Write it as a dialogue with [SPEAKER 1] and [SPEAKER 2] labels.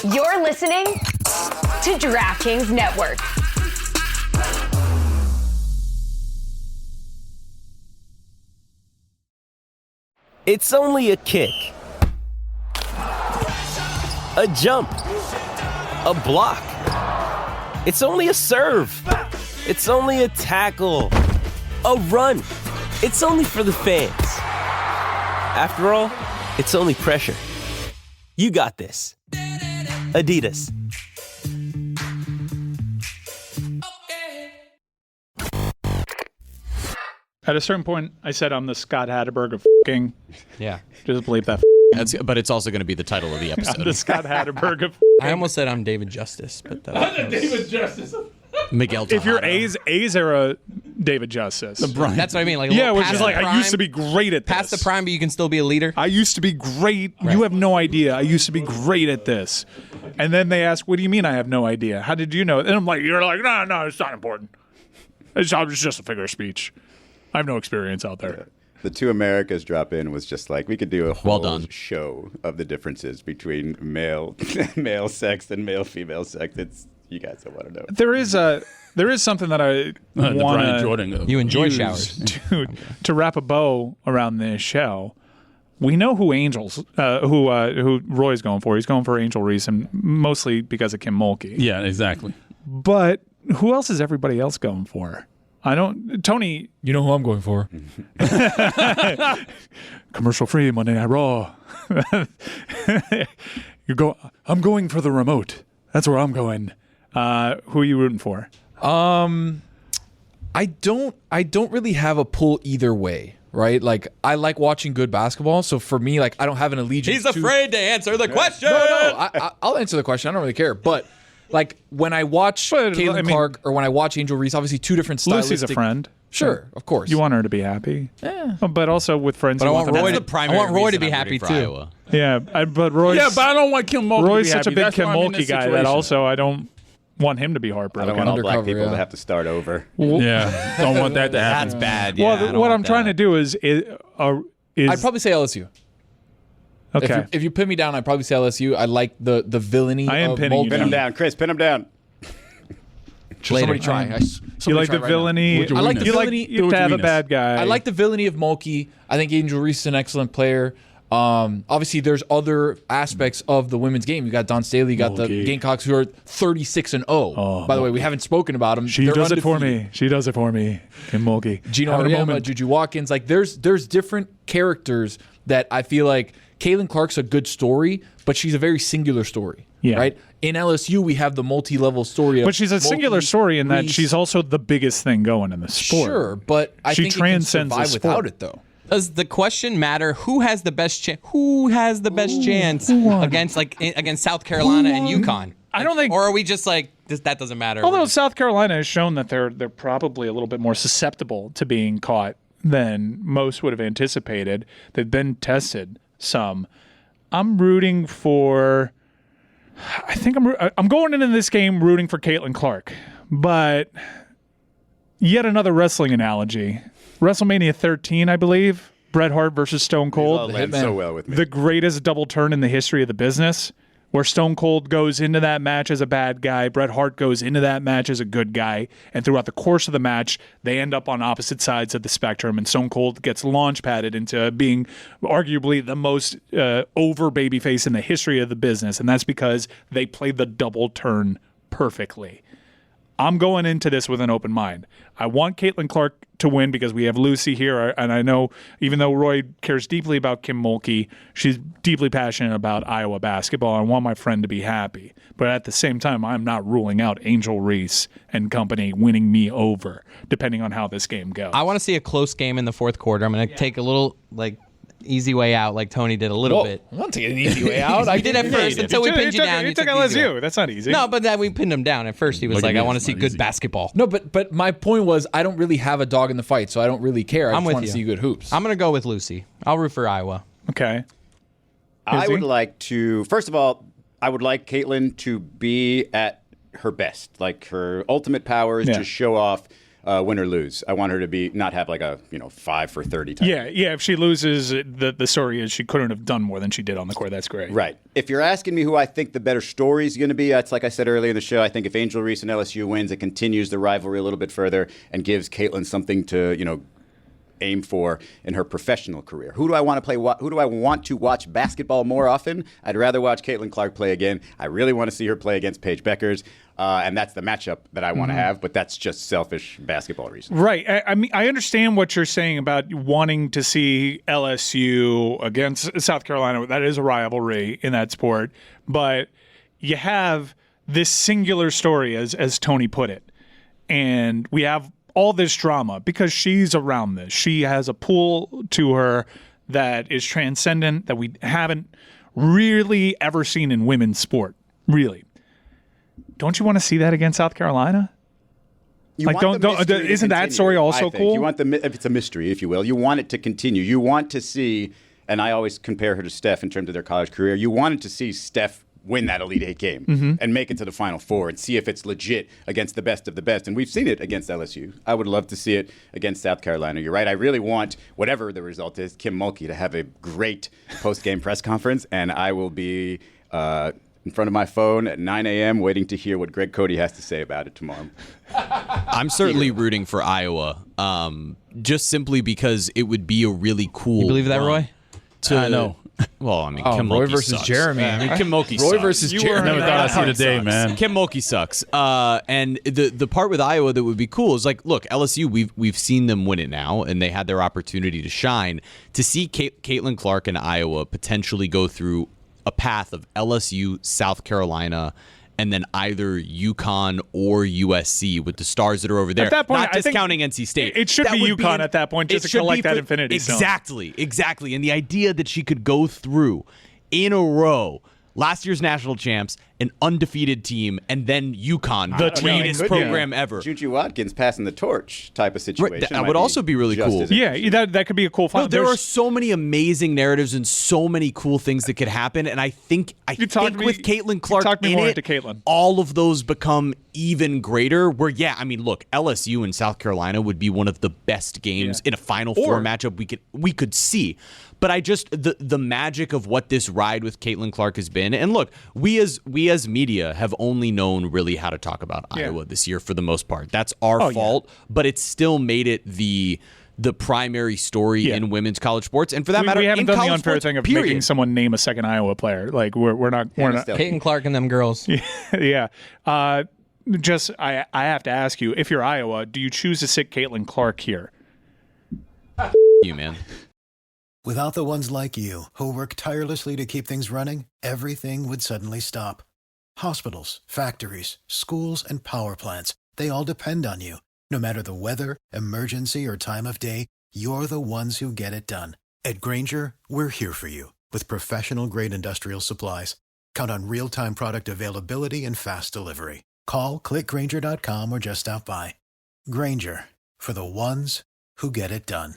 [SPEAKER 1] You're listening to DraftKings Network.
[SPEAKER 2] It's only a kick, a jump, a block. It's only a serve. It's only a tackle, a run. It's only for the fans. After all, it's only pressure. You got this. Adidas.
[SPEAKER 3] At a certain point, I said I'm the Scott Hatterberg of f***ing.
[SPEAKER 4] Yeah.
[SPEAKER 3] Just believe that.
[SPEAKER 5] But it's also going to to be the title of the episode.
[SPEAKER 3] I'm the Scott Hatterberg of
[SPEAKER 4] I almost said I'm David Justice, but that
[SPEAKER 6] I'm the David Justice.
[SPEAKER 5] Miguel Tejada.
[SPEAKER 3] If you're A's era David Justice.
[SPEAKER 4] That's what I mean. Like,
[SPEAKER 3] Yeah, which
[SPEAKER 4] past
[SPEAKER 3] is like,
[SPEAKER 4] the
[SPEAKER 3] I used
[SPEAKER 4] prime-
[SPEAKER 3] to be great at this.
[SPEAKER 4] Past the prime, but you can still be a leader.
[SPEAKER 3] I used to be great. You have no idea. I used to be great at this. And then they ask, what do you mean I have no idea? How did you know? And I'm like, you're like, no, it's not important. It's just a figure of speech. I have no experience out there.
[SPEAKER 7] Yeah. The Two Americas drop in was just like, we could do a
[SPEAKER 5] Well
[SPEAKER 7] whole
[SPEAKER 5] done.
[SPEAKER 7] show of the differences between male sex and male-female sex. It's, you guys don't want to know.
[SPEAKER 3] There is something that I
[SPEAKER 6] The Brian
[SPEAKER 3] want
[SPEAKER 6] Jordan of
[SPEAKER 4] You enjoy
[SPEAKER 3] use
[SPEAKER 4] showers.
[SPEAKER 3] to wrap a bow around this show. We know who who Roy's going for. He's going for Angel Reese, and mostly because of Kim Mulkey.
[SPEAKER 6] Yeah, exactly.
[SPEAKER 3] But who else is everybody else going for? I don't. Tony,
[SPEAKER 8] You know who I'm going for?
[SPEAKER 3] commercial free Monday Night Raw. I'm going for the remote. That's where I'm going. Who are you rooting for?
[SPEAKER 8] I don't really have a pull either way, right? Like, I like watching good basketball, so for me, like, I don't have an allegiance.
[SPEAKER 4] He's afraid to answer the question.
[SPEAKER 8] No, I'll answer the question. I don't really care, but like when I watch Caitlin Clark or when I watch Angel Reese, obviously two different stylistic.
[SPEAKER 3] Lucy's a friend.
[SPEAKER 8] Sure, of course.
[SPEAKER 3] You want her to be happy. Yeah. But also with friends.
[SPEAKER 4] But I
[SPEAKER 3] you
[SPEAKER 4] want
[SPEAKER 3] them
[SPEAKER 4] Roy
[SPEAKER 3] to-
[SPEAKER 4] to, I want Roy to be happy too.
[SPEAKER 5] Iowa.
[SPEAKER 3] Yeah, but Roy's,
[SPEAKER 6] Yeah, but I don't want Kim Mulkey
[SPEAKER 3] Roy's
[SPEAKER 6] to be
[SPEAKER 3] such a
[SPEAKER 6] happy.
[SPEAKER 3] big
[SPEAKER 6] That's
[SPEAKER 3] Kim
[SPEAKER 6] why I'm in
[SPEAKER 3] Mulkey
[SPEAKER 6] this
[SPEAKER 3] guy that
[SPEAKER 6] situation.
[SPEAKER 3] also I don't want him to be
[SPEAKER 7] I
[SPEAKER 3] heartbroken.
[SPEAKER 7] don't want all black
[SPEAKER 8] Undercover,
[SPEAKER 7] people to
[SPEAKER 8] yeah.
[SPEAKER 7] have to start over.
[SPEAKER 6] Yeah, don't want that to happen.
[SPEAKER 5] That's bad. Yeah, I
[SPEAKER 3] Well,
[SPEAKER 5] don't
[SPEAKER 3] what
[SPEAKER 5] want
[SPEAKER 3] I'm trying to
[SPEAKER 5] that.
[SPEAKER 3] do is
[SPEAKER 8] I'd probably say LSU.
[SPEAKER 3] okay.
[SPEAKER 8] If you pin me down, I'd probably say LSU. I like the villainy
[SPEAKER 3] I am
[SPEAKER 8] of
[SPEAKER 3] pinning you
[SPEAKER 8] Mulkey.
[SPEAKER 7] Pin him down. Chris, pin him down.
[SPEAKER 8] Somebody try.
[SPEAKER 3] You like the villainy?
[SPEAKER 6] Would you
[SPEAKER 8] I like the
[SPEAKER 3] You like
[SPEAKER 8] villainy.
[SPEAKER 3] you have to have a bad guy.
[SPEAKER 8] I like the villainy of Mulkey. I think Angel Reese is an excellent player. Obviously, there's other aspects of the women's game. You got Don Staley. You got the
[SPEAKER 3] Mulkey.
[SPEAKER 8] Gamecocks, who are 36-0. By the way, we haven't spoken about them.
[SPEAKER 3] She
[SPEAKER 8] They're
[SPEAKER 3] does it for
[SPEAKER 8] undefeated.
[SPEAKER 3] me. She does it for me. Kim Mulkey.
[SPEAKER 8] Gino
[SPEAKER 3] Having a
[SPEAKER 8] Auriemma,
[SPEAKER 3] moment.
[SPEAKER 8] Juju Watkins. Like, there's different characters that I feel like Caitlin Clark's a good story, but she's a very singular story.
[SPEAKER 3] Yeah.
[SPEAKER 8] Right? In LSU, we have the multi-level story of
[SPEAKER 3] But she's a singular
[SPEAKER 8] Mulkey,
[SPEAKER 3] story in that
[SPEAKER 8] Reese.
[SPEAKER 3] she's also the biggest thing going in the sport.
[SPEAKER 8] Sure, but I
[SPEAKER 3] She
[SPEAKER 8] think
[SPEAKER 3] transcends
[SPEAKER 8] it
[SPEAKER 3] the
[SPEAKER 8] can survive
[SPEAKER 3] sport.
[SPEAKER 8] without it, though.
[SPEAKER 4] Does the question matter? Who has the best chance? Who has the best chance against South Carolina and UConn?
[SPEAKER 3] I don't think-
[SPEAKER 4] Or are we just like that doesn't matter?
[SPEAKER 3] Although South Carolina has shown that they're probably a little bit more susceptible to being caught than most would have anticipated. They've been tested some. I'm rooting for. I think I'm going into this game rooting for Caitlin Clark, but yet another wrestling analogy. WrestleMania 13, I believe. Bret Hart versus Stone Cold.
[SPEAKER 7] Lands so well with me.
[SPEAKER 3] The greatest double turn in the history of the business, where Stone Cold goes into that match as a bad guy, Bret Hart goes into that match as a good guy, and throughout the course of the match, they end up on opposite sides of the spectrum, and Stone Cold gets launch padded into being arguably the most over babyface in the history of the business, and that's because they played the double turn perfectly. I'm going into this with an open mind. I want Caitlin Clark to win because we have Lucy here, and I know even though Roy cares deeply about Kim Mulkey, she's deeply passionate about Iowa basketball. I want my friend to be happy. But at the same time, I'm not ruling out Angel Reese and company winning me over, depending on how this game goes.
[SPEAKER 4] I want to see a close game in the fourth quarter. I'm going to take a little easy way out, like Tony did a little bit.
[SPEAKER 8] I'm not taking an easy way out.
[SPEAKER 4] You did at first until we pinned you down.
[SPEAKER 3] You
[SPEAKER 4] You
[SPEAKER 3] took
[SPEAKER 4] took the easy way.
[SPEAKER 3] LSU. That's not easy.
[SPEAKER 4] No, but then we pinned him down. At first, he was
[SPEAKER 6] Look at
[SPEAKER 4] like,
[SPEAKER 6] me,
[SPEAKER 4] "I want to
[SPEAKER 6] it's
[SPEAKER 4] see
[SPEAKER 6] not
[SPEAKER 4] good
[SPEAKER 6] easy.
[SPEAKER 4] basketball."
[SPEAKER 8] No, but my point was I don't really have a dog in the fight, so I don't really care. I
[SPEAKER 4] I'm
[SPEAKER 8] just
[SPEAKER 4] with
[SPEAKER 8] want to
[SPEAKER 4] you.
[SPEAKER 8] see good hoops.
[SPEAKER 4] I'm going to go with Lucy. I'll root for Iowa.
[SPEAKER 3] Okay.
[SPEAKER 7] I
[SPEAKER 3] Izzy?
[SPEAKER 7] would like to, first of all, I would like Caitlin to be at her best, like her ultimate powers,
[SPEAKER 3] Yeah.
[SPEAKER 7] just show off win or lose. I want her to be not have like a 5 for 30 type.
[SPEAKER 3] Yeah. If she loses, the story is she couldn't have done more than she did on the court. That's great.
[SPEAKER 7] Right. If you're asking me who I think the better story is going to be, it's like I said earlier in the show. I think if Angel Reese and LSU wins, it continues the rivalry a little bit further and gives Caitlin something to aim for in her professional career. Who do I want to play? Who do I want to watch basketball more often? I'd rather watch Caitlin Clark play again. I really want to see her play against Paige Beckers, and that's the matchup that I want to have. But that's just selfish basketball reasons.
[SPEAKER 3] Right. I mean, I understand what you're saying about wanting to see LSU against South Carolina. That is a rivalry in that sport, but you have this singular story, as Tony put it, and we have all this drama because she's around this. She has a pull to her that is transcendent that we haven't really ever seen in women's sport. Really. Don't you want to see that against South Carolina? Isn't that story also cool?
[SPEAKER 7] You want if it's a mystery, if you will, you want it to continue. You want to see, and I always compare her to Steph in terms of their college career. You wanted to see Steph win that Elite Eight game and make it to the Final Four and see if it's legit against the best of the best. And we've seen it against LSU. I would love to see it against South Carolina. You're right. I really want, whatever the result is, Kim Mulkey to have a great post-game press conference, and I will be in front of my phone at 9 a.m. waiting to hear what Greg Cody has to say about it tomorrow.
[SPEAKER 5] I'm certainly rooting for Iowa, just simply because it would be a really cool.
[SPEAKER 4] You believe that, Roy?
[SPEAKER 6] I know.
[SPEAKER 5] Well, I mean,
[SPEAKER 8] Kim
[SPEAKER 5] Roy
[SPEAKER 8] Mulkey versus
[SPEAKER 5] sucks.
[SPEAKER 8] Jeremy.
[SPEAKER 5] I mean, Kim Mulkey
[SPEAKER 8] Roy
[SPEAKER 5] sucks.
[SPEAKER 8] versus Jeremy.
[SPEAKER 6] Never thought I'd see the day, man.
[SPEAKER 5] Kim Mulkey sucks. And the part with Iowa that would be cool is like, look, LSU, we've seen them win it now, and they had their opportunity to shine. To see Caitlin Clark and Iowa potentially go through a path of LSU, South Carolina, and then either UConn or USC with the stars that are over there.
[SPEAKER 3] At that point,
[SPEAKER 5] not discounting NC State.
[SPEAKER 3] It should be UConn at that point just to collect that Infinity Stone.
[SPEAKER 5] Exactly. And the idea that she could go through in a row, last year's national champs, an undefeated team, and then UConn, the greatest program ever.
[SPEAKER 7] Juju Watkins passing the torch type of situation.
[SPEAKER 5] Right, that would also be really cool.
[SPEAKER 3] Yeah, that could be a cool fight.
[SPEAKER 5] No, there are so many amazing narratives and so many cool things that could happen, and I think with Caitlin Clark in it, all of those become even greater. Where, look, LSU and South Carolina would be one of the best games in a Final Four matchup we could see. But I just the magic of what this ride with Caitlin Clark has been, and look, we as media have only known really how to talk about Iowa this year for the most part. That's our fault, but it's still made it the primary story in women's college sports, and for that matter,
[SPEAKER 3] we haven't
[SPEAKER 5] in
[SPEAKER 3] done
[SPEAKER 5] college
[SPEAKER 3] the unfair
[SPEAKER 5] sports,
[SPEAKER 3] thing of
[SPEAKER 5] period.
[SPEAKER 3] making someone name a second Iowa player. Like we're not.
[SPEAKER 4] Caitlin Clark and them girls.
[SPEAKER 3] Yeah. I have to ask you, if you're Iowa, do you choose to sit Caitlin Clark here?
[SPEAKER 5] You, man.
[SPEAKER 9] Without the ones like you, who work tirelessly to keep things running, everything would suddenly stop. Hospitals, factories, schools, and power plants, they all depend on you. No matter the weather, emergency, or time of day, you're the ones who get it done. At Grainger, we're here for you with professional-grade industrial supplies. Count on real-time product availability and fast delivery. Call, click Grainger.com, or just stop by. Grainger, for the ones who get it done.